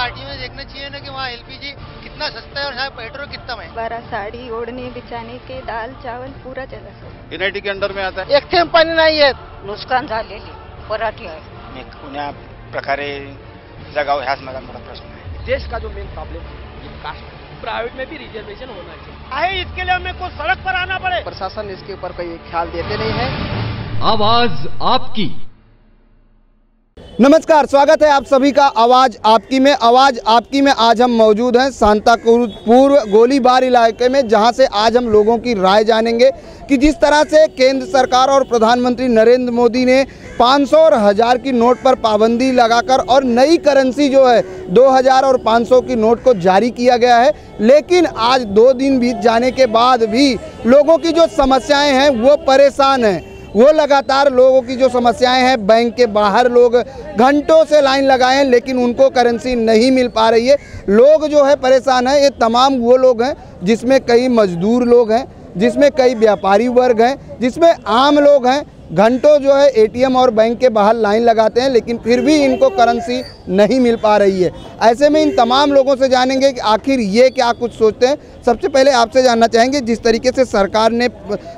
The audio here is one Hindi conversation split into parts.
गुवाहाटी में देखना चाहिए ना कि वहाँ एलपीजी कितना सस्ता है और यहाँ पेट्रोल कितना महंगा। बारह साड़ी ओढ़ने बिछाने के दाल चावल पूरा चला सर एनआयटी के अंडर में आता है। एक थेंब पाणी नाही येत। नुकसान झालेली पराठी आहे. मी कुण्या प्रकारे जगाव ह्याच माझा मोठा प्रश्न आहे. देश का जो मेन प्रॉब्लम है ये कास्ट प्राइवेट में भी रिजर्वेशन होना चाहिए. इसके लिए हमें को सड़क पर आना पड़े. प्रशासन इसके ऊपर कोई ख्याल देते नहीं है. आवाज आपकी। नमस्कार, स्वागत है आप सभी का आवाज़ आपकी में। आवाज़ आपकी में आज हम मौजूद हैं सांताक्रूज पूर्व गोलीबार इलाके में, जहां से आज हम लोगों की राय जानेंगे कि जिस तरह से केंद्र सरकार और प्रधानमंत्री नरेंद्र मोदी ने 500 और 1000 की नोट पर पाबंदी लगाकर और नई करेंसी जो है 2000 और 500 की नोट को जारी किया गया है, लेकिन आज 2 दिन बीत जाने के बाद भी लोगों की जो समस्याएं हैं वो परेशान हैं। वो लगातार लोगों की जो समस्याएं हैं, बैंक के बाहर लोग घंटों से लाइन लगाए हैं लेकिन उनको करेंसी नहीं मिल पा रही है। लोग जो है परेशान हैं। ये तमाम वो लोग हैं जिसमें कई मजदूर लोग हैं, जिसमें कई व्यापारी वर्ग हैं, जिसमें आम लोग हैं। घंटों जो है एटीएम और बैंक के बाहर लाइन लगाते हैं लेकिन फिर भी इनको करेंसी नहीं मिल पा रही है। ऐसे में इन तमाम लोगों से जानेंगे कि आखिर ये क्या कुछ सोचते हैं। सबसे पहले आपसे जानना चाहेंगे, जिस तरीके से सरकार ने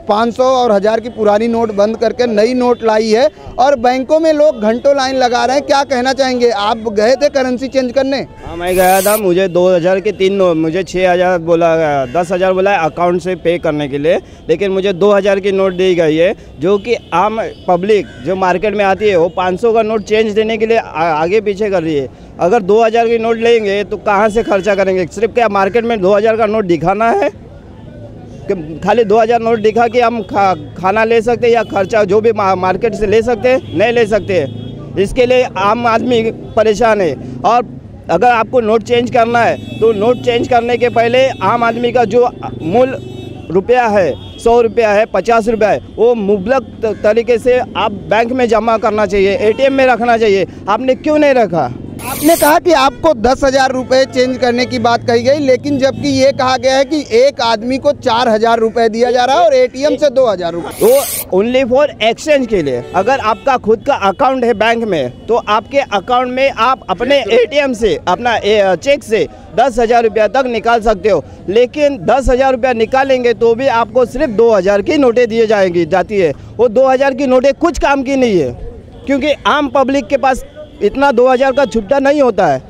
500 और 1000 की पुरानी नोट बंद करके नई नोट लाई है और बैंकों में लोग घंटों लाइन लगा रहे हैं, क्या कहना चाहेंगे? आप गए थे करेंसी चेंज करने? हाँ, मैं गया था। मुझे 2000 के 3 नोट, मुझे 6000 बोला गया, 10,000 बोला है अकाउंट से पे करने के लिए, लेकिन मुझे 2000 की नोट दी गई है, जो कि आम पब्लिक जो मार्केट में आती है वो 500 का नोट चेंज देने के लिए आगे पीछे कर रही है। अगर 2000 की नोट लेंगे तो कहाँ से खर्चा करेंगे? सिर्फ क्या मार्केट में 2000 का नोट दिखाना है? खाली 2000 नोट दिखा के हम खाना ले सकते हैं या खर्चा जो भी मार्केट से ले सकते हैं? नहीं ले सकते। इसके लिए आम आदमी परेशान है। और अगर आपको नोट चेंज करना है तो नोट चेंज करने के पहले आम आदमी का जो मूल रुपया है, 100 रुपया है, 50 रुपया है, वो मुबलक तरीके से आप बैंक में जमा करना चाहिए, एटीएम में रखना चाहिए। आपने क्यों नहीं रखा? आपने कहा कि आपको 10,000 रुपये चेंज करने की बात कही गई, लेकिन जबकि ये कहा गया है कि एक आदमी को 4000 रुपये दिया जा रहा है और एटीएम से 2000 रुपये। वो ओनली फॉर एक्सचेंज के लिए। अगर आपका खुद का अकाउंट है बैंक में तो आपके अकाउंट में आप अपने एटीएम से, अपना चेक से 10,000 रुपया तक निकाल सकते हो, लेकिन 10,000 रुपया निकालेंगे तो भी आपको सिर्फ 2000 की नोटें दिए जाती है। वो 2000 की नोटें कुछ काम की नहीं है, क्योंकि आम पब्लिक के पास इतना 2000 का छुट्टा नहीं होता है।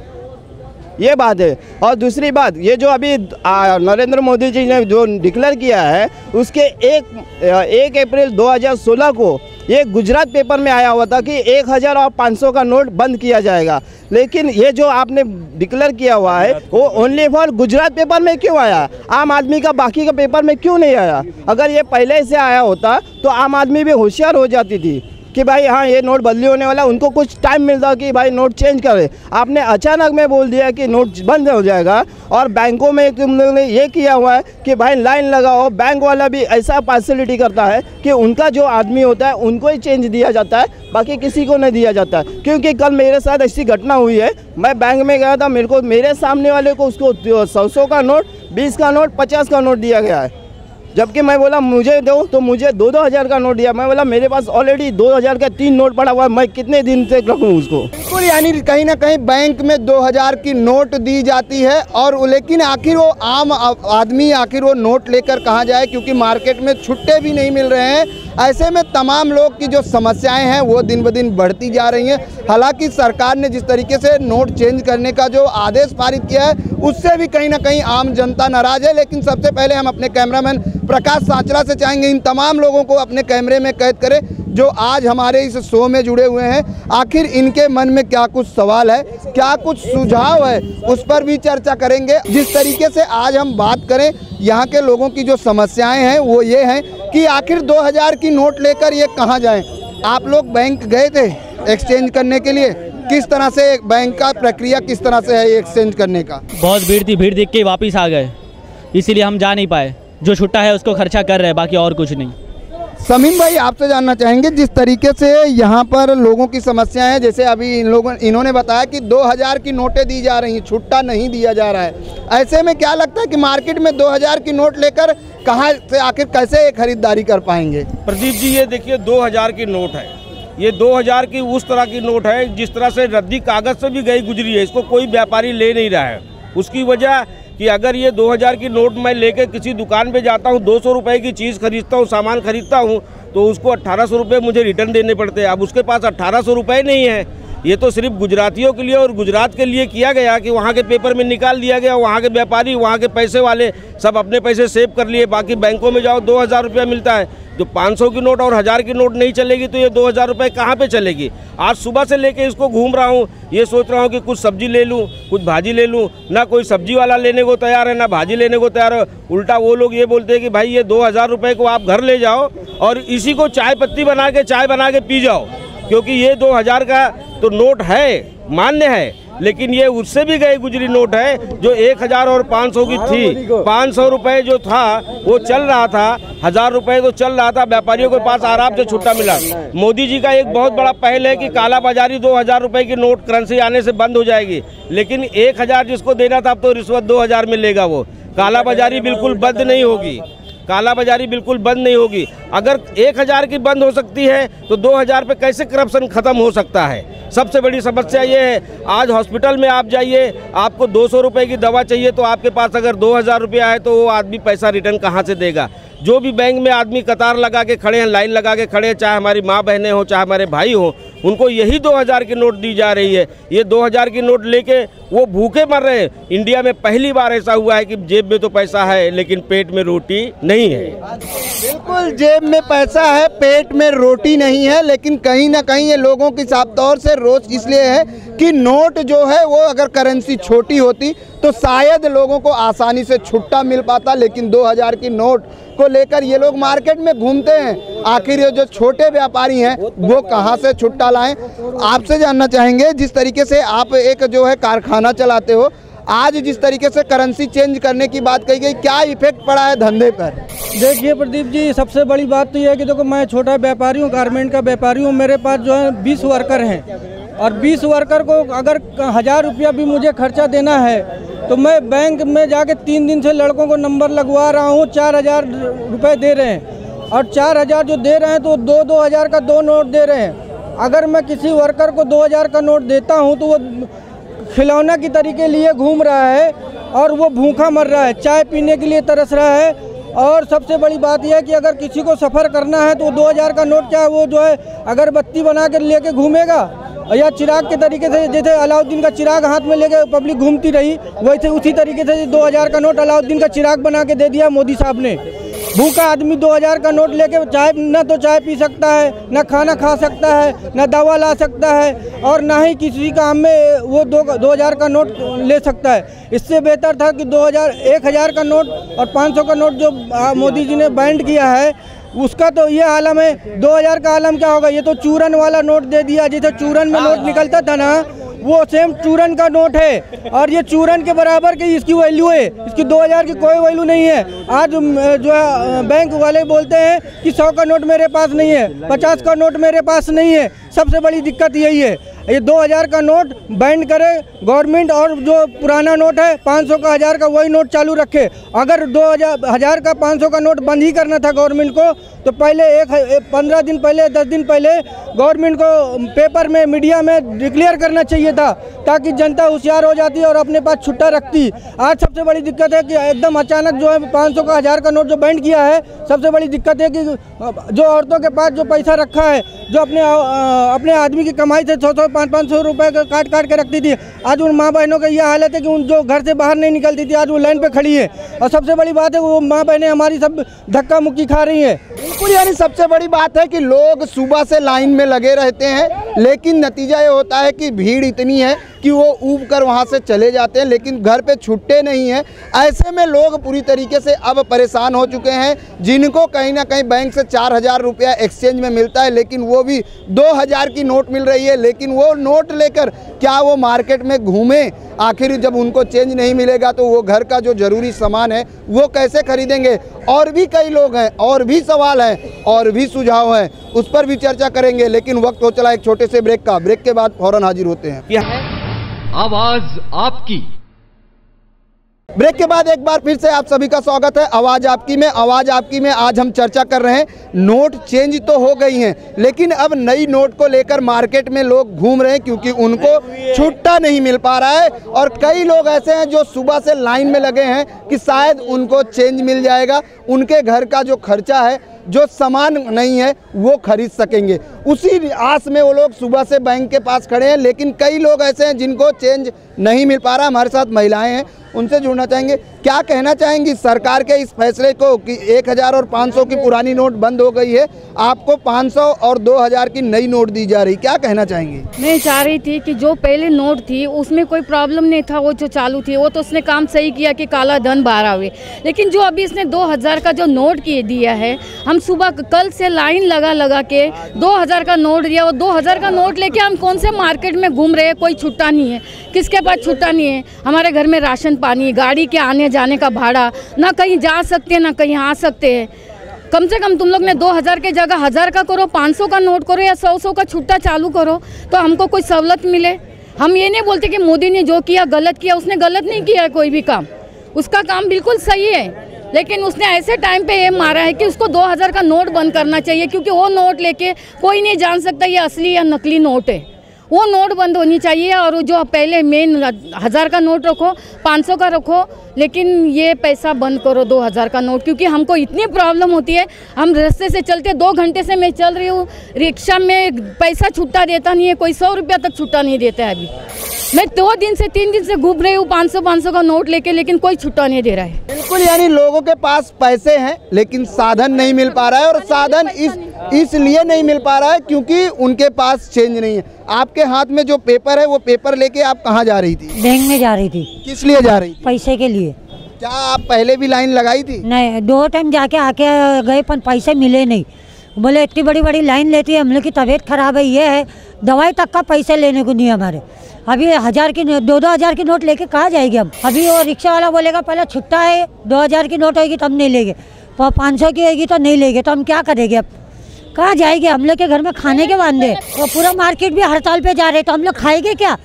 ये बात है। और दूसरी बात, ये जो अभी नरेंद्र मोदी जी ने जो डिक्लेयर किया है, उसके 1 अप्रैल 2016 को ये गुजरात पेपर में आया हुआ था कि 1000 और 500 का नोट बंद किया जाएगा, लेकिन ये जो आपने डिक्लेयर किया हुआ है वो ओनली फॉर गुजरात पेपर में क्यों आया? आम आदमी का बाकी का पेपर में क्यों नहीं आया? अगर ये पहले से आया होता तो आम आदमी भी होशियार हो जाती थी कि भाई हाँ ये नोट बदली होने वाला, उनको कुछ टाइम मिलता कि भाई नोट चेंज करे। आपने अचानक में बोल दिया कि नोट बंद हो जाएगा। और बैंकों में तुम लोगों ने ये किया हुआ है कि भाई लाइन लगाओ। बैंक वाला भी ऐसा पार्शलिटी करता है कि उनका जो आदमी होता है उनको ही चेंज दिया जाता है, बाकी किसी को नहीं दिया जाता। क्योंकि कल मेरे साथ ऐसी घटना हुई है, मैं बैंक में गया था, मेरे सामने वाले को उसको 100 का नोट, 20 का नोट, 50 का नोट दिया गया है, जबकि मैं बोला मुझे दो तो मुझे 2-2 का नोट दिया। मैं बोला मेरे पास ऑलरेडी 2000 का 3 नोट पड़ा हुआ है, मैं कितने दिन से रखूँ उसको? बिल्कुल, यानी कहीं ना कहीं बैंक में 2000 की नोट दी जाती है और लेकिन आखिर वो आम आदमी आखिर वो नोट लेकर कहाँ जाए, क्योंकि मार्केट में छुट्टे भी नहीं मिल रहे हैं। ऐसे में तमाम लोग की जो समस्याएं हैं वो दिन ब दिन बढ़ती जा रही हैं। हालांकि सरकार ने जिस तरीके से नोट चेंज करने का जो आदेश पारित किया है उससे भी कहीं ना कहीं आम जनता नाराज है। लेकिन सबसे पहले हम अपने कैमरामैन प्रकाश सांचला से चाहेंगे इन तमाम लोगों को अपने कैमरे में कैद करें जो आज हमारे इस शो में जुड़े हुए हैं। आखिर इनके मन में क्या कुछ सवाल है, क्या कुछ सुझाव है, उस पर भी चर्चा करेंगे। जिस तरीके से आज हम बात करें यहाँ के लोगों की जो समस्याएं हैं वो ये हैं कि आखिर 2000 की नोट लेकर ये कहाँ जाएं। आप लोग बैंक गए थे एक्सचेंज करने के लिए, किस तरह से बैंक का प्रक्रिया किस तरह से है एक्सचेंज करने का? बहुत भीड़ थी, भीड़ देख के वापस आ गए, इसीलिए हम जा नहीं पाए। जो छुट्टा है उसको खर्चा कर रहे हैं, बाकी और कुछ नहीं। समीम भाई, आपसे जानना चाहेंगे, जिस तरीके से यहाँ पर लोगों की समस्याएं हैं, जैसे अभी इन्होंने बताया कि 2000 की नोटें दी जा रही हैं, छुट्टा नहीं दिया जा रहा है। ऐसे में क्या लगता है कि मार्केट में 2000 की नोट लेकर कहाँ से आखिर कैसे खरीदारी कर पाएंगे? प्रदीप जी, ये देखिए 2000 की नोट है, ये 2000 की उस तरह की नोट है जिस तरह से रद्दी कागज से भी गई गुजरी है, इसको कोई व्यापारी ले नहीं रहा है। उसकी वजह कि अगर ये 2000 की नोट मैं लेके किसी दुकान पे जाता हूँ, 200 रुपये की चीज़ खरीदता हूँ, सामान खरीदता हूँ, तो उसको 1800 रुपये मुझे रिटर्न देने पड़ते हैं। अब उसके पास 1800 रुपये नहीं है। ये तो सिर्फ गुजरातियों के लिए और गुजरात के लिए किया गया कि वहाँ के पेपर में निकाल दिया गया, वहाँ के व्यापारी, वहाँ के पैसे वाले सब अपने पैसे सेव कर लिए। बाकी बैंकों में जाओ 2000 रुपया मिलता है। जो 500 की नोट और 1000 की नोट नहीं चलेगी तो ये 2000 रुपये कहाँ पे चलेगी। आज सुबह से लेके इसको घूम रहा हूँ, ये सोच रहा हूँ कि कुछ सब्जी ले लूँ, कुछ भाजी ले लूँ। ना कोई सब्जी वाला लेने को तैयार है, ना भाजी लेने को तैयार है। उल्टा वो लोग ये बोलते हैं कि भाई ये 2000 रुपये को आप घर ले जाओ और इसी को चाय पत्ती बना के चाय बना के पी जाओ, क्योंकि ये 2000 का तो नोट है, मान्य है, लेकिन ये उससे भी गई गुजरी नोट है जो 1000 और 500 की थी। 500 रुपये जो था वो चल रहा था, 1000 रुपये तो चल रहा था, व्यापारियों के पास आराम से छुट्टा मिला। मोदी जी का एक बहुत बड़ा पहल है कि काला बाजारी 2000 रुपये की नोट करेंसी आने से बंद हो जाएगी, लेकिन 1000 जिसको देना था अब तो रिश्वत 2000 में लेगा। वो काला बाजारी बिल्कुल बंद नहीं होगी, काला बाजारी बिल्कुल बंद नहीं होगी। अगर 1000 की बंद हो सकती है तो 2000 पे कैसे करप्शन खत्म हो सकता है। सबसे बड़ी समस्या ये है, आज हॉस्पिटल में आप जाइए, आपको 200 रुपये की दवा चाहिए तो आपके पास अगर 2000 रुपया है तो वो आदमी पैसा रिटर्न कहाँ से देगा। जो भी बैंक में आदमी कतार लगा के खड़े हैं, लाइन लगा के खड़े हैं, चाहे हमारी माँ बहनें हों, चाहे हमारे भाई हों, उनको यही 2000 की नोट दी जा रही है। ये 2000 की नोट लेके वो भूखे मर रहे हैं। इंडिया में पहली बार ऐसा हुआ है कि जेब में तो पैसा है लेकिन पेट में रोटी नहीं है। बिल्कुल, जेब में पैसा है, पेट में रोटी नहीं है, लेकिन कहीं ना कहीं ये लोगों की साफ तौर से रोष इसलिए है कि नोट जो है वो अगर करेंसी छोटी होती तो शायद लोगों को आसानी से छुट्टा मिल पाता, लेकिन 2000 की नोट को लेकर ये लोग मार्केट में घूमते हैं। आखिर ये जो छोटे व्यापारी हैं वो कहां से छुट्टा लाएं। आपसे जानना चाहेंगे, जिस तरीके से आप एक जो है कारखाना चलाते हो, आज जिस तरीके से करेंसी चेंज करने की बात कही गई, क्या इफेक्ट पड़ा है धंधे पर? देखिए प्रदीप जी, सबसे बड़ी बात तो ये है कि देखो मैं छोटा व्यापारी हूँ, गारमेंट का व्यापारी हूँ। मेरे पास जो है 20 वर्कर हैं और 20 वर्कर को अगर 1000 रुपया भी मुझे खर्चा देना है तो मैं बैंक में जाके 3 दिन से लड़कों को नंबर लगवा रहा हूँ। 4000 रुपये दे रहे हैं और 4000 जो दे रहे हैं तो 2000 का 2 नोट दे रहे हैं। अगर मैं किसी वर्कर को 2000 का नोट देता हूँ तो वो खिलौना की तरीके लिए घूम रहा है और वो भूखा मर रहा है, चाय पीने के लिए तरस रहा है। और सबसे बड़ी बात यह है कि अगर किसी को सफ़र करना है तो 2000 का नोट क्या है, वो जो है अगरबत्ती बना के लेके घूमेगा या चिराग के तरीके से, जैसे अलाउद्दीन का चिराग हाथ में लेके पब्लिक घूमती रही, वैसे उसी तरीके से 2000 का नोट अलाउद्दीन का चिराग बना के दे दिया मोदी साहब ने। भूखा आदमी 2000 का नोट लेके चाय न तो चाय पी सकता है, न खाना खा सकता है, न दवा ला सकता है और ना ही किसी काम में वो 2000 का नोट ले सकता है। इससे बेहतर था कि 1000 का नोट और 500 का नोट जो मोदी जी ने बैंड किया है उसका तो ये आलम है। 2000 का आलम क्या होगा, ये तो चूरन वाला नोट दे दिया। जैसे चूरन में नोट निकलता था ना, वो सेम चूरन का नोट है और ये चूरन के बराबर की इसकी वैल्यू है। इसकी 2000 की कोई वैल्यू नहीं है। आज जो है बैंक वाले बोलते हैं कि 100 का नोट मेरे पास नहीं है, 50 का नोट मेरे पास नहीं है। सबसे बड़ी दिक्कत यही है। ये 2000 का नोट बैंड करे गवर्नमेंट और जो पुराना नोट है 500 का 1000 का वही नोट चालू रखे। अगर 2000 का 500 का नोट बंद ही करना था गवर्नमेंट को तो पहले 15 दिन पहले 10 दिन पहले गवर्नमेंट को पेपर में मीडिया में डिक्लेयर करना चाहिए था, ताकि जनता होशियार हो जाती और अपने पास छुट्टा रखती। आज सबसे बड़ी दिक्कत है कि एकदम अचानक जो है 500 का 1000 का नोट जो बैंड किया है, सबसे बड़ी दिक्कत है कि जो औरतों के पास जो पैसा रखा है, जो अपने आदमी की कमाई से 100-500 रुपये काट के रखती थी, आज उन माँ बहनों का यह हालत है कि उन जो घर से बाहर नहीं निकलती थी आज वो लाइन पे खड़ी है। और सबसे बड़ी बात है वो माँ बहनें हमारी सब धक्का मुक्की खा रही हैं। बिल्कुल, यानी सबसे बड़ी बात है कि लोग सुबह से लाइन में लगे रहते हैं, लेकिन नतीजा ये होता है कि भीड़ इतनी है कि वो ऊब कर वहाँ से चले जाते हैं, लेकिन घर पे छुट्टे नहीं हैं। ऐसे में लोग पूरी तरीके से अब परेशान हो चुके हैं, जिनको कहीं ना कहीं बैंक से 4000 रुपया एक्सचेंज में मिलता है, लेकिन वो भी 2000 की नोट मिल रही है। लेकिन वो नोट लेकर क्या वो मार्केट में घूमें? आखिर जब उनको चेंज नहीं मिलेगा तो वो घर का जो ज़रूरी सामान है वो कैसे खरीदेंगे? और भी कई लोग हैं, और भी सवाल हैं, और भी सुझाव हैं, उस पर भी चर्चा करेंगे। लेकिन वक्त हो चला एक छोटे से ब्रेक का। ब्रेक के बाद फौरन हाजिर होते हैं। आवाज आपकी। ब्रेक के बाद एक बार फिर से आप सभी का स्वागत है आवाज़ आपकी में। आज हम चर्चा कर रहे हैं, नोट चेंज तो हो गई हैं, लेकिन अब नई नोट को लेकर मार्केट में लोग घूम रहे हैं क्योंकि उनको छुट्टा नहीं मिल पा रहा है। और कई लोग ऐसे हैं जो सुबह से लाइन में लगे हैं कि शायद उनको चेंज मिल जाएगा, उनके घर का जो खर्चा है, जो सामान नहीं है वो खरीद सकेंगे। उसी आस में वो लोग सुबह से बैंक के पास खड़े हैं, लेकिन कई लोग ऐसे हैं जिनको चेंज नहीं मिल पा रहा। हमारे साथ महिलाएं हैं, उनसे जुड़ना चाहेंगे। क्या कहना चाहेंगी सरकार के इस फैसले को कि 1000 और 500 की पुरानी नोट बंद हो गई है, आपको 500 और 2000 की नई नोट दी जा रही, क्या कहना चाहेंगी? मैं चाह रही थी कि जो पहले नोट थी उसमें कोई प्रॉब्लम नहीं था, वो जो चालू थी वो तो उसने काम सही किया कि काला धन बाहर आवे। लेकिन जो अभी इसने 2000 का जो नोट किए दिया है, हम सुबह कल से लाइन लगा के 2000 का नोट दिया। वो 2000 का नोट लेके हम कौन से मार्केट में घूम रहे हैं, कोई छुट्टा नहीं है, किसके पास छुट्टा नहीं है। हमारे घर में राशन पानी, गाड़ी के आने जाने का भाड़ा, ना कहीं जा सकते हैं ना कहीं आ सकते हैं। कम से कम तुम लोग ने 2000 के जगह 1000 का करो, 500 का नोट करो या 100 का छुट्टा चालू करो तो हमको कोई सहूलत मिले। हम ये नहीं बोलते कि मोदी ने जो किया गलत किया, उसने गलत नहीं किया है कोई भी काम, उसका काम बिल्कुल सही है। लेकिन उसने ऐसे टाइम पे ये मारा है कि उसको 2000 का नोट बंद करना चाहिए, क्योंकि वो नोट लेके कोई नहीं जान सकता ये असली या नकली नोट है। वो नोट बंद होनी चाहिए और जो पहले मेन 1000 का नोट रखो, 500 का रखो, लेकिन ये पैसा बंद करो 2000 का नोट। क्योंकि हमको इतनी प्रॉब्लम होती है, हम रास्ते से चलते 2 घंटे से मैं चल रही हूँ, रिक्शा में पैसा छुट्टा देता नहीं है, कोई 100 रुपया तक छुट्टा नहीं देता है। अभी मैं 2 दिन से 3 दिन से घूम रही हूँ 500 का नोट लेके, लेकिन कोई छुट्टा नहीं दे रहा है। बिल्कुल, यानी लोगों के पास पैसे हैं लेकिन साधन नहीं मिल पा रहा है, और साधन इसलिए नहीं मिल पा रहा है क्योंकि उनके पास चेंज नहीं है। आपके हाथ में जो पेपर है, वो पेपर लेके आप कहाँ जा रही थी? बैंक में जा रही थी। किस लिए जा रही थी? पैसे के लिए। क्या आप पहले भी लाइन लगाई थी? नहीं, 2 टाइम जाके आके गए पर पैसे मिले नहीं। बोले इतनी बड़ी लाइन लेती है, हम लोग की तबीयत खराब है, ये है, दवाई तक का पैसे लेने को नहीं हमारे। अभी 1000 की 2-2000 की नोट लेके कहाँ जाएंगे हम? अभी वो रिक्शा वाला बोलेगा पहले छुट्टा है, 2000 की नोट होगी तब नहीं लेंगे, 500 की होगी तो नहीं लेंगे, तो हम क्या करेंगे? अब कहाँ जाएंगे? हम लोग के घर में खाने के वांदे, वो पूरा मार्केट भी हड़ताल पे जा रहे, तो हम लोग खाएंगे क्या?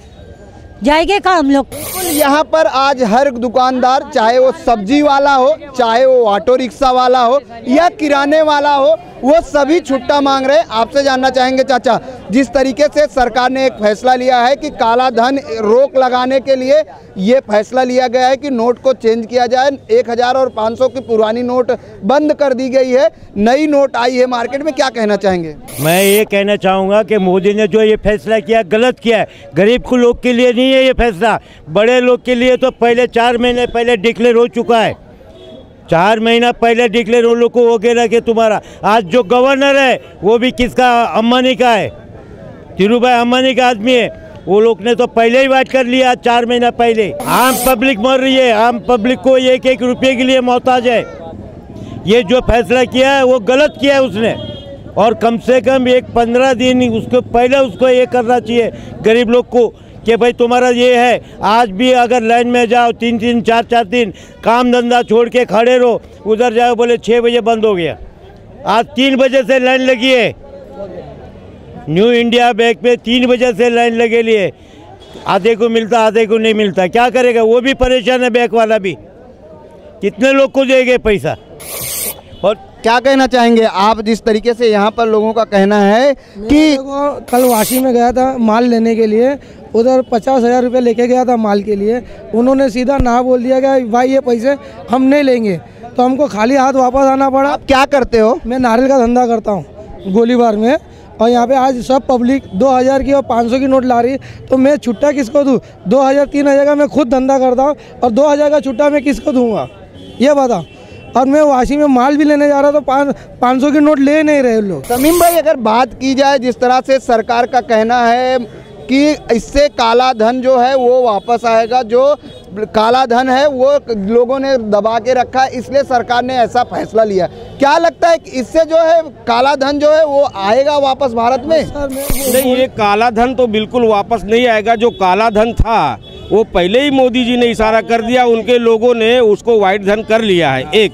जाएंगे कहाँ हम लोग? यहाँ पर आज हर दुकानदार, चाहे वो सब्जी वाला हो, चाहे वो ऑटो रिक्शा वाला हो या किराने वाला हो, वो सभी छुट्टा मांग रहे हैं। आपसे जानना चाहेंगे चाचा, जिस तरीके से सरकार ने एक फैसला लिया है कि काला धन रोक लगाने के लिए ये फैसला लिया गया है कि नोट को चेंज किया जाए, 1000 और 500 की पुरानी नोट बंद कर दी गई है, नई नोट आई है मार्केट में, क्या कहना चाहेंगे? मैं ये कहना चाहूँगा कि मोदी ने जो ये फैसला किया गलत किया है। गरीब को लोग के लिए नहीं है ये फैसला, बड़े लोग के लिए तो पहले 4 महीने पहले डिक्लेयर हो चुका है। 4 महीना पहले डिक्लेयर उन लोग को हो गया कि तुम्हारा। आज जो गवर्नर है वो भी किसका? अंबानी का है, धीरूभाई अंबानी का आदमी है। वो लोग ने तो पहले ही बात कर लिया 4 महीना पहले। आम पब्लिक मर रही है, आम पब्लिक को 1-1 रुपये के लिए मोहताज है। ये जो फैसला किया है वो गलत किया है उसने, और कम से कम 15 दिन उसको पहले उसको ये करना चाहिए गरीब लोग को कि भाई तुम्हारा ये है। आज भी अगर लाइन में जाओ 3-3, 4-4 दिन काम धंधा छोड़ के खड़े रहो, उधर जाओ बोले 6 बजे बंद हो गया। आज 3 बजे से लाइन लगी है, न्यू इंडिया बैंक पे 3 बजे से लाइन लगे लिए, आधे को मिलता आधे को नहीं मिलता। क्या करेगा? वो भी परेशान है, बैंक वाला भी। कितने लोग को देंगे पैसा? और क्या कहना चाहेंगे आप, जिस तरीके से यहाँ पर लोगों का कहना है कि कल वाशी में गया था माल लेने के लिए, उधर 50,000 रुपये लेके गया था माल के लिए, उन्होंने सीधा ना बोल दिया कि भाई ये पैसे हम नहीं लेंगे, तो हमको खाली हाथ वापस आना पड़ा। आप क्या करते हो? मैं नारियल का धंधा करता हूँ गोलीबार में, और यहाँ पे आज सब पब्लिक 2000 की और 500 की नोट ला रही, तो मैं छुट्टा किसको दूँ? 2000-3000 का मैं खुद धंधा करता हूँ, और 2000 का छुट्टा मैं किसको दूँगा ये बता। और मैं वाशी में माल भी लेने जा रहा तो 500 की नोट ले नहीं रहे लोग। तमीम भाई, अगर बात की जाए जिस तरह से सरकार का कहना है कि इससे काला धन जो है वो वापस आएगा, जो काला धन है वो लोगों ने दबा के रखा है, इसलिए सरकार ने ऐसा फैसला लिया। क्या लगता है कि इससे जो है काला धन जो है वो आएगा वापस भारत में? नहीं, ये काला धन तो बिल्कुल वापस नहीं आएगा। जो काला धन था वो पहले ही मोदी जी ने इशारा कर दिया, उनके लोगों ने उसको व्हाइट धन कर लिया है। एक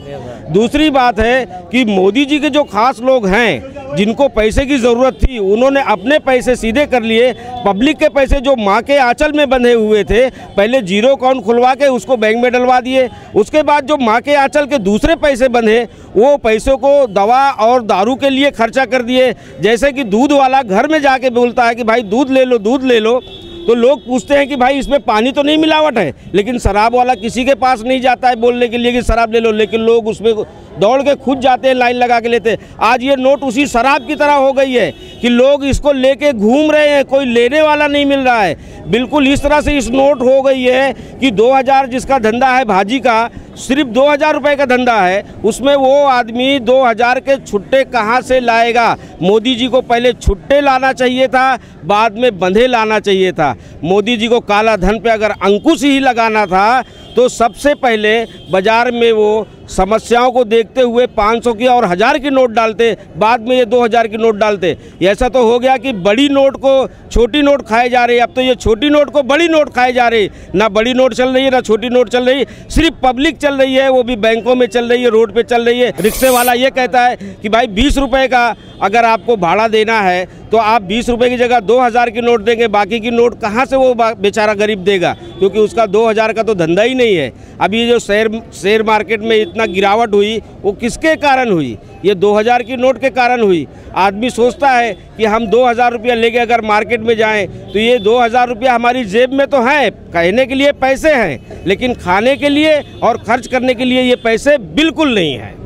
दूसरी बात है कि मोदी जी के जो खास लोग हैं जिनको पैसे की ज़रूरत थी उन्होंने अपने पैसे सीधे कर लिए। पब्लिक के पैसे जो माँ के आंचल में बंधे हुए थे, पहले जीरो अकाउंट खुलवा के उसको बैंक में डलवा दिए। उसके बाद जो माँ के आंचल के दूसरे पैसे बंधे, वो पैसों को दवा और दारू के लिए खर्चा कर दिए। जैसे कि दूध वाला घर में जाके बोलता है कि भाई दूध ले लो, दूध ले लो, तो लोग पूछते हैं कि भाई इसमें पानी तो नहीं मिलावट है, लेकिन शराब वाला किसी के पास नहीं जाता है बोलने के लिए कि शराब ले लो, लेकिन लोग उसमें दौड़ के खुद जाते हैं, लाइन लगा के लेते हैं। आज ये नोट उसी शराब की तरह हो गई है कि लोग इसको लेके घूम रहे हैं, कोई लेने वाला नहीं मिल रहा है। बिल्कुल इस तरह से इस नोट हो गई है कि 2000 जिसका धंधा है भाजी का, सिर्फ 2000 रुपये का धंधा है, उसमें वो आदमी 2000 के छुट्टे कहाँ से लाएगा? मोदी जी को पहले छुट्टे लाना चाहिए था, बाद में बंधे लाना चाहिए था। मोदी जी को काला धन पे अगर अंकुश ही लगाना था तो सबसे पहले बाजार में वो समस्याओं को देखते हुए 500 की और 1000 की नोट डालते, बाद में ये 2000 की नोट डालते। ऐसा तो हो गया कि बड़ी नोट को छोटी नोट खाए जा रही है, अब तो ये छोटी नोट को बड़ी नोट खाए जा रही। ना बड़ी नोट चल रही है, ना छोटी नोट चल रही है, सिर्फ पब्लिक चल रही है, वो भी बैंकों में चल रही है, रोड पे चल रही है। रिक्शे वाला ये कहता है कि भाई 20 रुपये का अगर आपको भाड़ा देना है तो आप 20 रुपये की जगह 2000 की नोट देंगे, बाकी की नोट कहाँ से वो बेचारा गरीब देगा, क्योंकि उसका 2000 का तो धंधा ही नहीं है। अब ये जो शेयर मार्केट में इतना गिरावट हुई, वो किसके कारण हुई? ये 2000 की नोट के कारण हुई। आदमी सोचता है कि हम 2000 रुपया लेके अगर मार्केट में जाएं तो ये 2000 रुपया हमारी जेब में तो है, कहने के लिए पैसे हैं, लेकिन खाने के लिए और खर्च करने के लिए ये पैसे बिल्कुल नहीं हैं।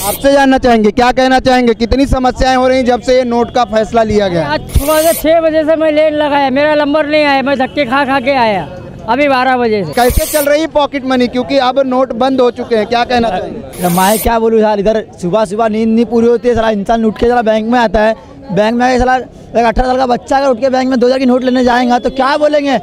आपसे जानना चाहेंगे, क्या कहना चाहेंगे, कितनी समस्याएं हो रही जब से ये नोट का फैसला लिया गया? आज सुबह से 6 बजे से मैं लेट लगाया, मेरा नंबर नहीं आया, मैं धक्के खा खा के आया अभी 12 बजे से। कैसे चल रही पॉकेट मनी, क्योंकि अब नोट बंद हो चुके हैं, क्या कहना चाहेंगे? मैं क्या बोलूँ यार, इधर सुबह सुबह नींद नहीं पूरी होती है, साला इंसान उठ के साला बैंक में आता है, बैंक में साला 18 साल का बच्चा अगर उठ के बैंक में 2000 की नोट लेने जाएगा तो क्या बोलेंगे?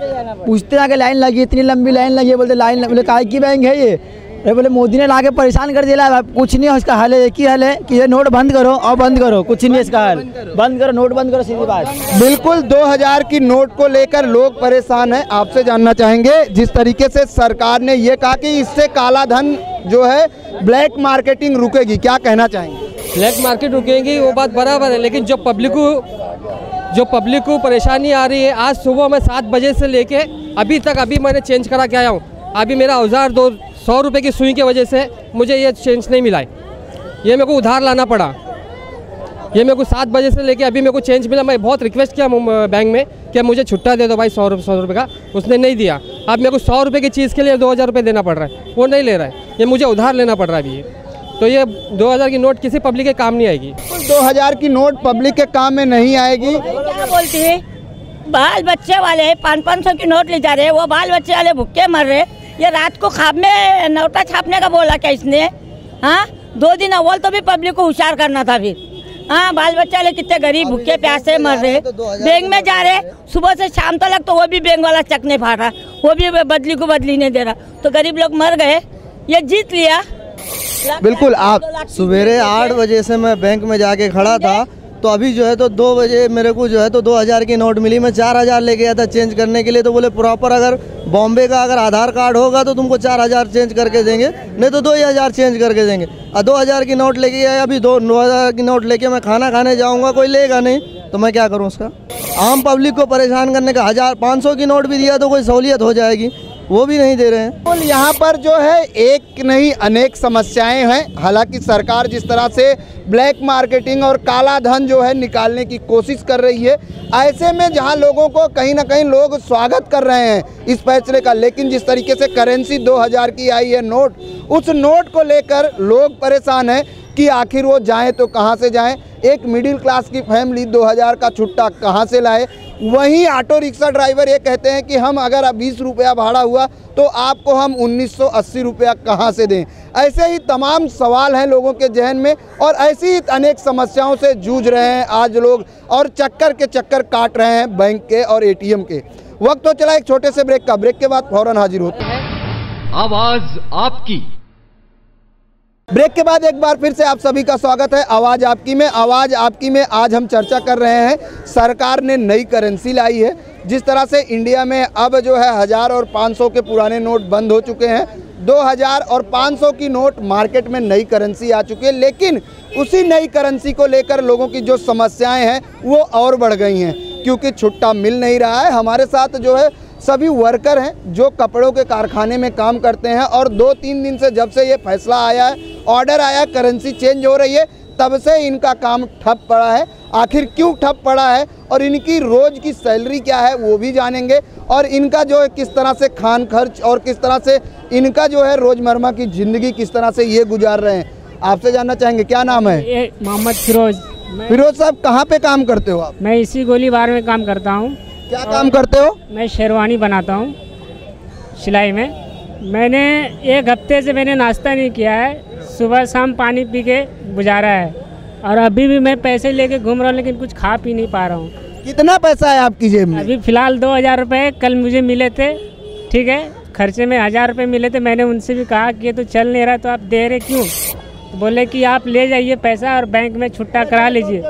पूछते हैं कि लाइन लगी, इतनी लंबी लाइन लगी है, बोलते लाइन, बोले काय की बैंक है ये? अरे बोले मोदी ने ला के परेशान कर दिया। कुछ नहीं है उसका हल है, एक ही हल है कि ये नोट बंद करो और बंद करो, कुछ नहीं है इसका हल, बंद करो, नोट बंद करो, सीधी बात। बिल्कुल 2000 की नोट को लेकर लोग परेशान हैं। आपसे जानना चाहेंगे, जिस तरीके से सरकार ने ये कहा कि इससे काला धन जो है ब्लैक मार्केटिंग रुकेगी, क्या कहना चाहेंगे? ब्लैक मार्केट रुकेगी वो बात बराबर है, लेकिन जो पब्लिक को परेशानी आ रही है, आज सुबह में 7 बजे से लेके अभी तक, अभी मैंने चेंज करा के आया हूँ, अभी मेरा औजार 100 रुपये की सुई की वजह से मुझे ये चेंज नहीं मिला है, ये मेरे को उधार लाना पड़ा। ये मेरे को 7 बजे से लेके अभी मेरे को चेंज मिला। मैं बहुत रिक्वेस्ट किया बैंक में कि मुझे छुट्टा दे दो भाई 100 रुपये का, उसने नहीं दिया। अब मेरे को 100 रुपये की चीज़ के लिए 2000 रुपये देना पड़ रहा है, वो नहीं ले रहा है, ये मुझे उधार लेना पड़ रहा है अभी। तो ये 2000 की नोट किसी पब्लिक के काम नहीं आएगी। 2000 की नोट पब्लिक के काम में नहीं आएगी। क्या बोलती है? बाल बच्चे वाले 500 की नोट ले जा रहे हैं, वो बाल बच्चे वाले भुक्के मर रहे। ये रात को ख्वाब में नोटा छापने का बोला क्या इसने? हाँ, 2 दिन अव्वल तो भी पब्लिक को होशियार करना था फिर। हाँ, बाल बच्चे वाले कितने गरीब भुक्के प्यासे मर रहे, बैंक में जा रहे सुबह से शाम तक, तो वो भी बैंक वाला चक नहीं फाड़ रहा, वो भी बदली को बदली नहीं दे रहा, तो गरीब लोग मर गए। ये जीत लिया। बिल्कुल। आप सवेरे 8 बजे से मैं बैंक में जाके खड़ा था, तो अभी जो है तो 2 बजे मेरे को जो है तो 2000 की नोट मिली। मैं 4000 लेके गया था चेंज करने के लिए, तो बोले प्रॉपर अगर बॉम्बे का अगर आधार कार्ड होगा तो तुमको 4000 चेंज करके देंगे, नहीं तो 2000 चेंज करके देंगे। और 2000 की नोट लेके गया, अभी 2000 की नोट लेके मैं खाना खाने जाऊँगा, कोई लेगा नहीं, तो मैं क्या करूँ उसका? आम पब्लिक को परेशान करने का 1500 की नोट भी दिया तो कोई सहूलियत हो जाएगी, वो भी नहीं दे रहे हैं। यहाँ पर जो है एक नहीं अनेक समस्याएं हैं। हालांकि सरकार जिस तरह से ब्लैक मार्केटिंग और काला धन जो है निकालने की कोशिश कर रही है, ऐसे में जहाँ लोगों को कहीं ना कहीं लोग स्वागत कर रहे हैं इस फैसले का, लेकिन जिस तरीके से करेंसी 2000 की आई है नोट, उस नोट को लेकर लोग परेशान हैं कि आखिर वो जाएं तो कहाँ से जाएं। एक मिडिल क्लास की फैमिली 2000 का छुट्टा कहाँ से लाए? वहीं ऑटो रिक्शा ड्राइवर ये कहते हैं कि हम अगर 20 रुपया भाड़ा हुआ तो आपको हम 1980 रुपया कहाँ से दें? ऐसे ही तमाम सवाल हैं लोगों के जहन में, और ऐसी ही अनेक समस्याओं से जूझ रहे हैं आज लोग, और चक्कर के चक्कर काट रहे हैं बैंक के और ATM के। वक्त तो चला एक छोटे से ब्रेक का, ब्रेक के बाद फौरन हाजिर होते हैं। आवाज आपकी। ब्रेक के बाद एक बार फिर से आप सभी का स्वागत है आवाज़ आपकी में। आवाज़ आपकी में आज हम चर्चा कर रहे हैं, सरकार ने नई करेंसी लाई है। जिस तरह से इंडिया में अब जो है 1000 और 500 के पुराने नोट बंद हो चुके हैं, 2000 और 500 की नोट मार्केट में नई करेंसी आ चुकी है, लेकिन उसी नई करेंसी को लेकर लोगों की जो समस्याएं हैं वो और बढ़ गई हैं, क्योंकि छुट्टा मिल नहीं रहा है। हमारे साथ जो है सभी वर्कर हैं जो कपड़ों के कारखाने में काम करते हैं, और 2-3 दिन से जब से ये फैसला आया है, ऑर्डर आया, करेंसी चेंज हो रही है, तब से इनका काम ठप पड़ा है। आखिर क्यों ठप पड़ा है और इनकी रोज़ की सैलरी क्या है वो भी जानेंगे, और इनका जो है किस तरह से खान खर्च और किस तरह से इनका जो है रोज़मर्रा की ज़िंदगी किस तरह से ये गुजार रहे हैं, आपसे जानना चाहेंगे। क्या नाम है? मोहम्मद फिरोज। फिरोज साहब, कहाँ पे काम करते हो आप? मैं इसी गोलीबार में काम करता हूँ। क्या काम करते हो? मैं शेरवानी बनाता हूँ सिलाई में। मैंने 1 हफ्ते से मैंने नाश्ता नहीं किया है, सुबह शाम पानी पी के गुजारा है, और अभी भी मैं पैसे लेके घूम रहा हूँ, लेकिन कुछ खा पी नहीं पा रहा हूँ। कितना पैसा है आपकी जेब में? अभी फ़िलहाल 2000 रुपये कल मुझे मिले थे, ठीक है, खर्चे में 1000 रुपये मिले थे। मैंने उनसे भी कहा कि ये तो चल नहीं रहा, तो आप दे रहे क्यों? तो बोले कि आप ले जाइए पैसा और बैंक में छुट्टा करा लीजिए।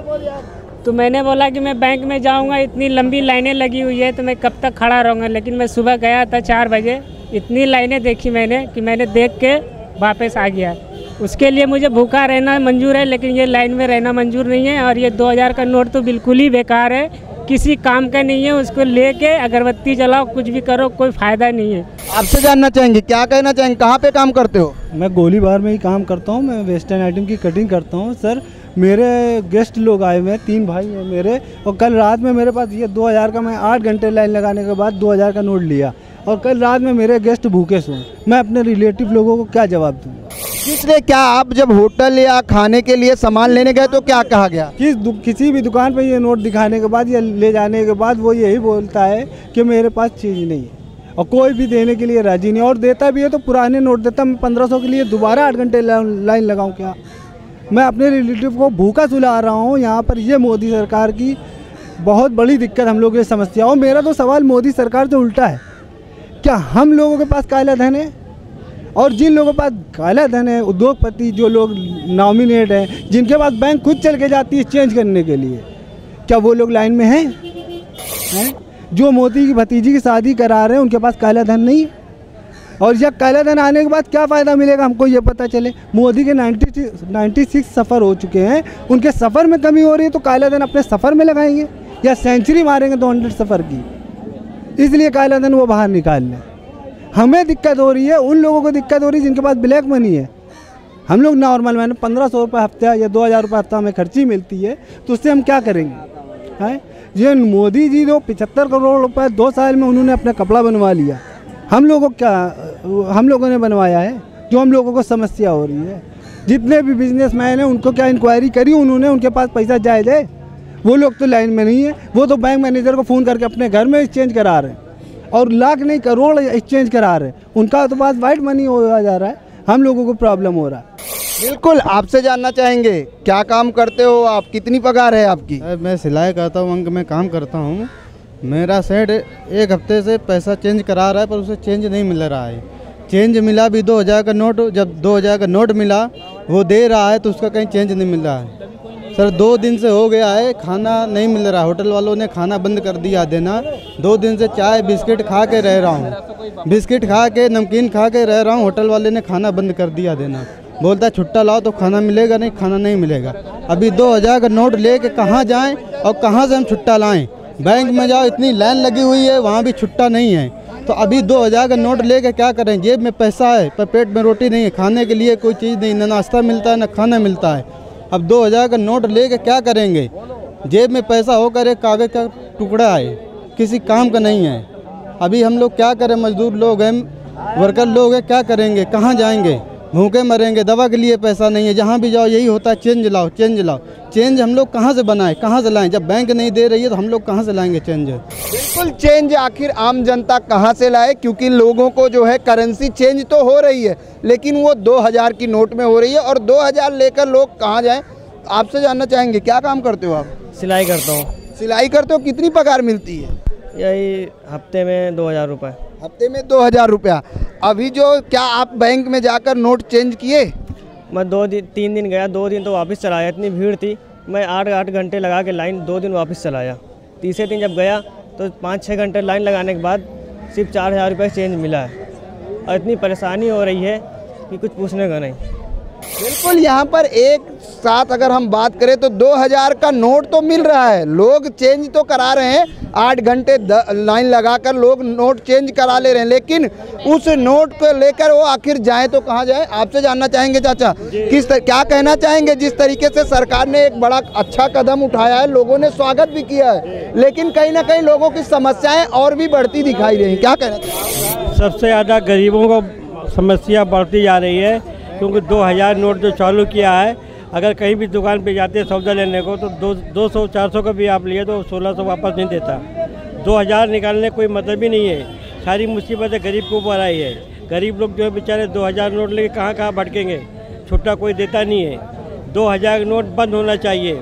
तो मैंने बोला कि मैं बैंक में जाऊंगा, इतनी लंबी लाइनें लगी हुई है तो मैं कब तक खड़ा रहूँगा। लेकिन मैं सुबह गया था 4 बजे, इतनी लाइनें देखी मैंने कि मैंने देख के वापस आ गया। उसके लिए मुझे भूखा रहना मंजूर है, लेकिन ये लाइन में रहना मंजूर नहीं है। और ये 2000 का नोट तो बिल्कुल ही बेकार है, किसी काम का नहीं है। उसको लेके अगरबत्ती जलाओ, कुछ भी करो, कोई फ़ायदा नहीं है। आपसे जानना चाहेंगे, क्या कहना चाहेंगे, कहाँ पे काम करते हो? मैं गोलीबार में ही काम करता हूँ। मैं वेस्टर्न आइटम की कटिंग करता हूँ। सर, मेरे गेस्ट लोग आए हुए हैं, 3 भाई हैं मेरे, और कल रात में मेरे पास ये 2000 का, मैं 8 घंटे लाइन लगाने के बाद 2000 का नोट लिया, और कल रात में मेरे गेस्ट भूखे सोए। मैं अपने रिलेटिव लोगों को क्या जवाब दूँगा? इसलिए क्या आप जब होटल या खाने के लिए सामान लेने गए तो क्या कहा गया? किसी भी दुकान पे ये नोट दिखाने के बाद या ले जाने के बाद वो यही बोलता है कि मेरे पास चीज़ नहीं है, और कोई भी देने के लिए राजी नहीं, और देता भी है तो पुराने नोट देता। मैं 1500 के लिए दोबारा 8 घंटे लाइन लगाऊं क्या? मैं अपने रिलेटिव को भूखा सुला रहा हूँ यहाँ पर। ये मोदी सरकार की बहुत बड़ी दिक्कत हम लोग की समस्या। और मेरा तो सवाल मोदी सरकार से उल्टा है, क्या हम लोगों के पास काला धन है? और जिन लोगों के पास काला धन है, उद्योगपति जो लोग नॉमिनेट हैं, जिनके पास बैंक खुद चल के जाती है चेंज करने के लिए, क्या वो लोग लाइन में हैं? जो मोदी की भतीजी की शादी करा रहे हैं उनके पास काला धन नहीं है। और यह काला धन आने के बाद क्या फ़ायदा मिलेगा हमको ये पता चले। मोदी के 96 सफ़र हो चुके हैं, उनके सफ़र में कमी हो रही है तो काला धन अपने सफ़र में लगाएंगे, या सेंचुरी मारेंगे 200 सफ़र की, इसलिए काला धन वो बाहर निकाल लें। हमें दिक्कत हो रही है, उन लोगों को दिक्कत हो रही है जिनके पास ब्लैक मनी है। हम लोग नॉर्मल मैंने 1500 रुपये हफ्ता या 2000 रुपये हफ्ता हमें खर्ची मिलती है, तो उससे हम क्या करेंगे? हैं ये मोदी जी जो 75 करोड़ रुपए 2 साल में उन्होंने अपना कपड़ा बनवा लिया, हम लोगों ने बनवाया है? जो हम लोगों को समस्या हो रही है, जितने भी बिजनेसमैन हैं उनको क्या इंक्वायरी करी उन्होंने? उनके पास पैसा जायज़ है? वो लोग तो लाइन में नहीं है, वो तो बैंक मैनेजर को फ़ोन करके अपने घर में एक्सचेंज करा रहे हैं, और लाख नहीं करोड़ एक्सचेंज करा रहे हैं। उनका तो पास वाइट मनी हो जा रहा है, हम लोगों को प्रॉब्लम हो रहा है। बिल्कुल, आपसे जानना चाहेंगे, क्या काम करते हो आप, कितनी पगार है आपकी? मैं सिलाई करता हूँ, अंक में काम करता हूँ। मेरा सेठ 1 हफ्ते से पैसा चेंज करा रहा है, पर उसे चेंज नहीं मिल रहा है। चेंज मिला भी 2000 का नोट, जब 2000 का नोट मिला वो दे रहा है तो उसका कहीं चेंज नहीं मिल रहा है। सर 2 दिन से हो गया है, खाना नहीं मिल रहा। होटल वालों ने खाना बंद कर दिया देना। 2 दिन से चाय बिस्किट खा के रह रहा हूँ, बिस्किट खा के नमकीन खा के रह रहा हूँ। होटल वाले ने खाना बंद कर दिया देना, बोलता छुट्टा लाओ तो खाना मिलेगा, नहीं खाना नहीं मिलेगा। अभी 2000 का नोट लेके कहाँ जाएं और कहाँ से हम छुट्टा लाएं? बैंक में जाओ, इतनी लाइन लगी हुई है, वहाँ भी छुट्टा नहीं है। तो अभी 2000 का नोट लेके क्या करें? जेब में पैसा है पर पेट में रोटी नहीं है, खाने के लिए कोई चीज़ नहीं, ना नाश्ता मिलता है ना खाना मिलता है। अब 2000 का नोट लेके क्या करेंगे? जेब में पैसा होकर एक कागज़ का टुकड़ा है, किसी काम का नहीं है। अभी हम लोग क्या करें? मजदूर लोग हैं, वर्कर लोग हैं, क्या करेंगे? कहाँ जाएंगे? भूखे मरेंगे। दवा के लिए पैसा नहीं है, जहाँ भी जाओ यही होता है, चेंज लाओ चेंज लाओ। चेंज हम लोग कहाँ से बनाएं, कहाँ से लाएं? जब बैंक नहीं दे रही है तो हम लोग कहाँ से लाएंगे चेंज? बिल्कुल, चेंज आखिर आम जनता कहाँ से लाए? क्योंकि लोगों को जो है करेंसी चेंज तो हो रही है, लेकिन वो 2000 की नोट में हो रही है, और 2000 लेकर लोग कहाँ जाएं? आपसे जानना चाहेंगे, क्या काम करते हो आप? सिलाई करता हूँ। सिलाई करते हो, कितनी पगार मिलती है? यही हफ्ते में 2000 रुपये। हफ्ते में 2000 रुपया। अभी जो क्या आप बैंक में जाकर नोट चेंज किए? मैं 3 दिन गया, 2 दिन तो वापस चलाया, इतनी भीड़ थी। मैं 8 घंटे लगा के लाइन 2 दिन वापस चलाया। तीसरे दिन जब गया तो 5-6 घंटे लाइन लगाने के बाद सिर्फ 4000 रुपये चेंज मिला है। और इतनी परेशानी हो रही है कि कुछ पूछने का नहीं। बिल्कुल, यहाँ पर एक साथ अगर हम बात करें तो 2000 का नोट तो मिल रहा है, लोग चेंज तो करा रहे हैं, 8 घंटे लाइन लगाकर लोग नोट चेंज करा ले रहे हैं, लेकिन उस नोट को लेकर वो आखिर जाए तो कहाँ जाए। आपसे जानना चाहेंगे चाचा, क्या कहना चाहेंगे, जिस तरीके से सरकार ने एक बड़ा अच्छा कदम उठाया है, लोगों ने स्वागत भी किया है, लेकिन कहीं ना कहीं लोगों की समस्याएं और भी बढ़ती दिखाई रही, क्या कहना चाहेंगे? सबसे ज़्यादा गरीबों को समस्या बढ़ती जा रही है, क्योंकि 2000 नोट जो चालू किया है, अगर कहीं भी दुकान पे जाते हैं सौदा लेने को तो 200-400 का भी आप लिए तो 1600 वापस नहीं देता। 2000 निकालने कोई मतलब ही नहीं है। सारी मुसीबतें गरीब के ऊपर आई है। गरीब लोग जो है बेचारे 2000 नोट लेके कहाँ कहाँ भटकेंगे, छुट्टा कोई देता नहीं है। 2000 नोट बंद होना चाहिए,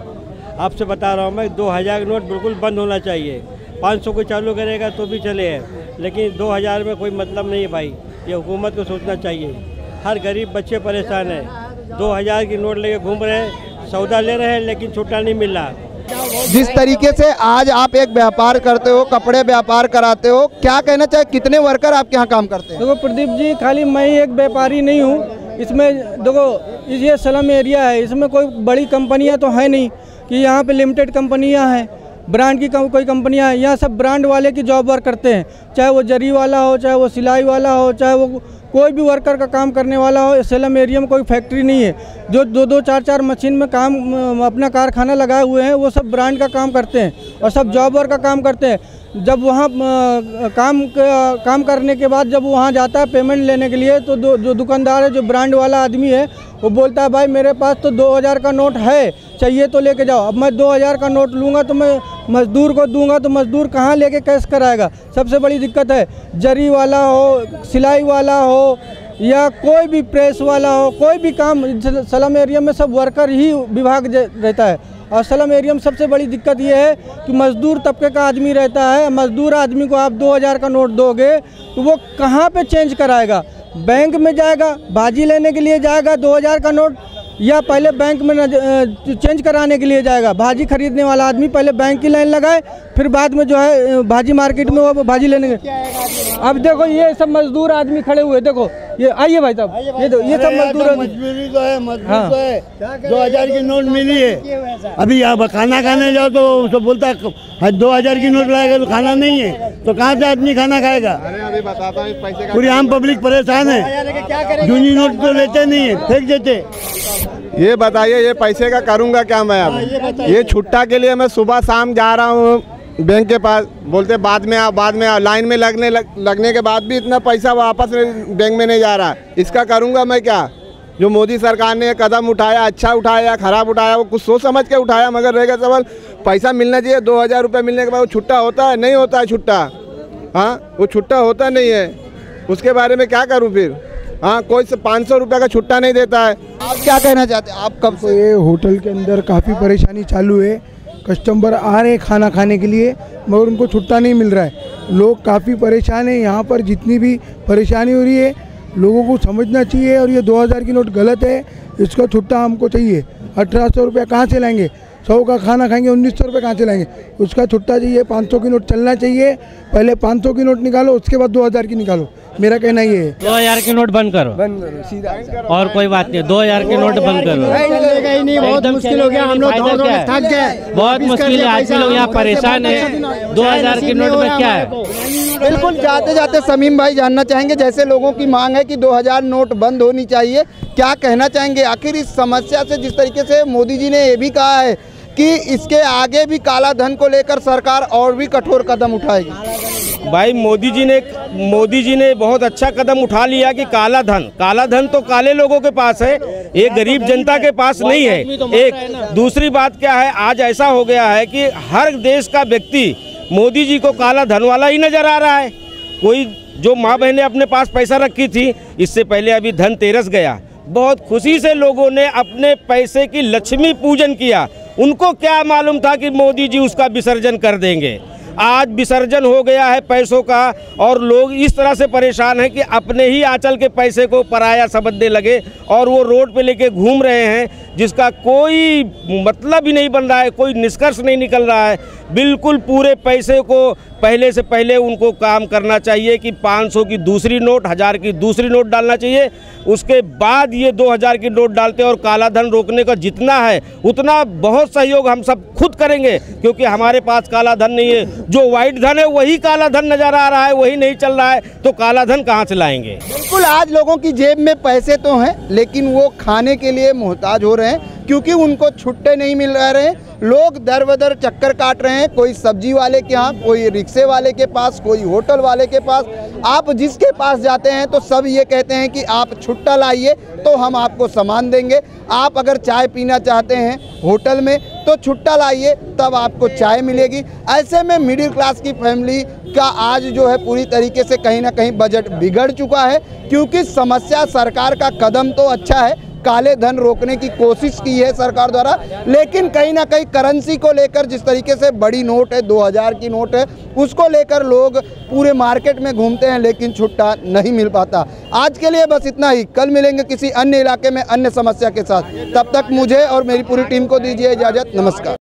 आपसे बता रहा हूँ मैं, 2000 नोट बिल्कुल बंद होना चाहिए। 500 को चालू करेगा तो भी चले हैं, लेकिन 2000 में कोई मतलब नहीं है भाई, ये हुकूमत को सोचना चाहिए। हर गरीब बच्चे परेशान हैं, 2000 की नोट लेके घूम रहे हैं, सौदा ले रहे हैं, लेकिन छुट्टा नहीं मिल रहा। जिस तरीके से आज आप एक व्यापार करते हो, कपड़े व्यापार कराते हो, क्या कहना चाहिए, कितने वर्कर आपके यहाँ काम करते हैं? देखो प्रदीप जी, खाली मैं ही एक व्यापारी नहीं हूँ इसमें। देखो ये स्लम एरिया है, इसमें कोई बड़ी कंपनियाँ तो है नहीं कि यहाँ पे लिमिटेड कंपनियाँ हैं, ब्रांड की कोई कंपनियाँ हैं। यहाँ सब ब्रांड वाले की जॉब वर्क करते हैं, चाहे वो जरी वाला हो, चाहे वो सिलाई वाला हो, चाहे वो कोई भी वर्कर का काम करने वाला हो। सेलम एरिया में कोई फैक्ट्री नहीं है जो 2-2, 4-4 मशीन में काम अपना कारखाना लगाए हुए हैं, वो सब ब्रांड का काम करते हैं और सब जॉब वर्क का काम करते हैं। जब वहाँ काम करने के बाद जब वहाँ जाता है पेमेंट लेने के लिए, तो जो दुकानदार है, जो ब्रांड वाला आदमी है, वो बोलता है भाई मेरे पास तो 2000 का नोट है, चाहिए तो लेके जाओ। अब मैं 2000 का नोट लूँगा तो मैं मज़दूर को दूंगा तो मज़दूर कहाँ लेके कैश कराएगा। सबसे बड़ी दिक्कत है, जरी वाला हो, सिलाई वाला हो या कोई भी प्रेस वाला हो, कोई भी काम स्लम एरिया में सब वर्कर ही विभाग रहता है। और स्लम एरिया में सबसे बड़ी दिक्कत ये है कि मज़दूर तबके का आदमी रहता है। मज़दूर आदमी को आप 2000 का नोट दोगे तो वो कहाँ पे चेंज कराएगा? बैंक में जाएगा, भाजी लेने के लिए जाएगा 2000 का नोट, या पहले बैंक में चेंज कराने के लिए जाएगा। भाजी खरीदने वाला आदमी पहले बैंक की लाइन लगाए, फिर बाद में जो है भाजी मार्केट में वो भाजी लेने के। अब देखो ये सब मजदूर आदमी खड़े हुए, देखो ये आइए भाई साहब, ये सब मजदूर मजबूरी तो है, मजबूरी तो है। 2000 की नोट मिली है, अभी यहाँ खाना खाने जाओ तो उसको बोलता है 2000 की नोट लाएगा तो खाना नहीं है, तो कहाँ से आदमी खाना खाएगा? अभी बताता हूँ, पूरी आम पब्लिक परेशान है, जूनी नोट तो लेते नहीं है, फेंक देते। ये बताइए, ये पैसे का करूँगा क्या मैं? अब ये छुट्टा के लिए मैं सुबह शाम जा रहा हूँ बैंक के पास, बोलते बाद में आओ, लाइन में लगने के बाद भी इतना पैसा वापस बैंक में नहीं जा रहा। इसका करूँगा मैं क्या? जो मोदी सरकार ने कदम उठाया, अच्छा उठाया या खराब उठाया, वो कुछ सोच समझ के उठाया, मगर रहेगा सवाल पैसा मिलना चाहिए। 2000 रुपये मिलने के बाद वो छुट्टा होता है? नहीं होता है छुट्टा। हाँ, वो छुट्टा होता नहीं है, उसके बारे में क्या करूँ फिर? हाँ, कोई 500 रुपये का छुट्टा नहीं देता है। आप क्या कहना चाहते हैं? आप कब से ये होटल के अंदर काफ़ी परेशानी चालू है, कस्टमर आ रहे हैं खाना खाने के लिए मगर उनको छुट्टा नहीं मिल रहा है, लोग काफ़ी परेशान हैं। यहाँ पर जितनी भी परेशानी हो रही है लोगों को समझना चाहिए, और ये 2000 की नोट गलत है, इसका छुट्टा हमको चाहिए। 1800 रुपया कहाँ से लाएंगे? 100 का खाना खाएंगे 1900 रुपये कहाँ से लाएंगे? उसका छुट्टा चाहिए। 500 की नोट चलना चाहिए, पहले 500 की नोट निकालो, उसके बाद 2000 की निकालो। मेरा कहना ये है 2000 की नोट बंद करो, सीधा, और कोई बात नहीं, 2000 की नोट बंद करो। नहीं, बहुत मुश्किल हो गया, हम लोग थक गए, बहुत मुश्किल है, आदमी लोग यहाँ परेशान है। 2000 की नोट में क्या है? बिल्कुल, जाते जाते समीम भाई जानना चाहेंगे, जैसे लोगों की मांग है कि 2000 नोट बंद होनी चाहिए, क्या कहना चाहेंगे आखिर इस समस्या से? जिस तरीके से मोदी जी ने ये भी कहा है कि इसके आगे भी काला धन को लेकर सरकार और भी कठोर कदम उठाएगी। भाई मोदी जी ने बहुत अच्छा कदम उठा लिया कि काला धन तो काले लोगों के पास है, एक गरीब जनता के पास नहीं है। एक दूसरी बात क्या है, आज ऐसा हो गया है कि हर देश का व्यक्ति मोदी जी को काला धन वाला ही नजर आ रहा है। कोई जो माँ बहनें अपने पास पैसा रखी थी, इससे पहले अभी धनतेरस गया, बहुत खुशी से लोगों ने अपने पैसे की लक्ष्मी पूजन किया। उनको क्या मालूम था कि मोदी जी उसका विसर्जन कर देंगे। आज विसर्जन हो गया है पैसों का और लोग इस तरह से परेशान हैं कि अपने ही आंचल के पैसे को पराया समझने लगे और वो रोड पे लेके घूम रहे हैं, जिसका कोई मतलब ही नहीं बन रहा है, कोई निष्कर्ष नहीं निकल रहा है। बिल्कुल पूरे पैसे को पहले से पहले उनको काम करना चाहिए कि 500 की दूसरी नोट, 1000 की दूसरी नोट डालना चाहिए, उसके बाद ये 2000 की नोट डालते हैं। और काला धन रोकने का जितना है उतना बहुत सहयोग हम सब खुद करेंगे, क्योंकि हमारे पास काला धन नहीं है। जो वाइट धन है वही काला धन नजर आ रहा है, वही नहीं चल रहा है, तो काला धन कहाँ से लाएंगे। बिल्कुल, आज लोगों की जेब में पैसे तो हैं लेकिन वो खाने के लिए मोहताज हो रहे हैं, क्योंकि उनको छुट्टे नहीं मिल रहे हैं। लोग दर बदर चक्कर काट रहे हैं, कोई सब्जी वाले के यहाँ, कोई रिक्शे वाले के पास, कोई होटल वाले के पास। आप जिसके पास जाते हैं तो सब ये कहते हैं कि आप छुट्टा लाइए तो हम आपको सामान देंगे। आप अगर चाय पीना चाहते हैं होटल में तो छुट्टा लाइए तब आपको चाय मिलेगी। ऐसे में मिडिल क्लास की फैमिली का आज जो है पूरी तरीके से कहीं ना कहीं बजट बिगड़ चुका है, क्योंकि समस्या सरकार का कदम तो अच्छा है, काले धन रोकने की कोशिश की है सरकार द्वारा, लेकिन कहीं ना कहीं करेंसी को लेकर जिस तरीके से बड़ी नोट है, 2000 की नोट है, उसको लेकर लोग पूरे मार्केट में घूमते हैं लेकिन छुट्टा नहीं मिल पाता। आज के लिए बस इतना ही, कल मिलेंगे किसी अन्य इलाके में अन्य समस्या के साथ। तब तक मुझे और मेरी पूरी टीम को दीजिए इजाज़त। नमस्कार।